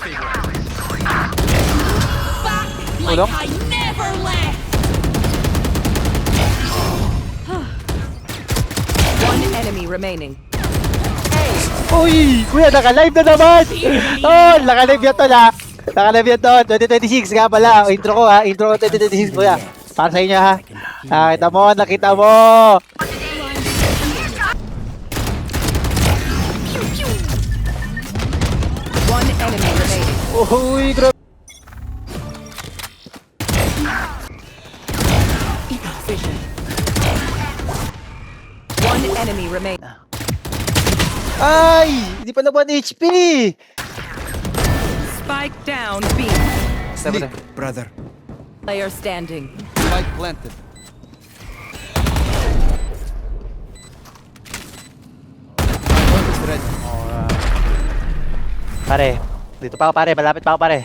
Like Tulong? I never left. One enemy remaining. Uy! Kuya, naka-live na naman! Oh, naka-live yan to na! Naka-live yan to, 2026 nga pala. Intro ko ha, intro ko 2026 kuya. Para sa inyo ha. Nakita mo, nakita mo! One enemy remaining. Uy, grabe! Vision. One enemy remaining. Ay! Hindi pa naman HP! Spike down B. Sleep, brother. Player standing. Spike planted. One is ready. Pare, dito pa ako pare, malapit pa ako pare.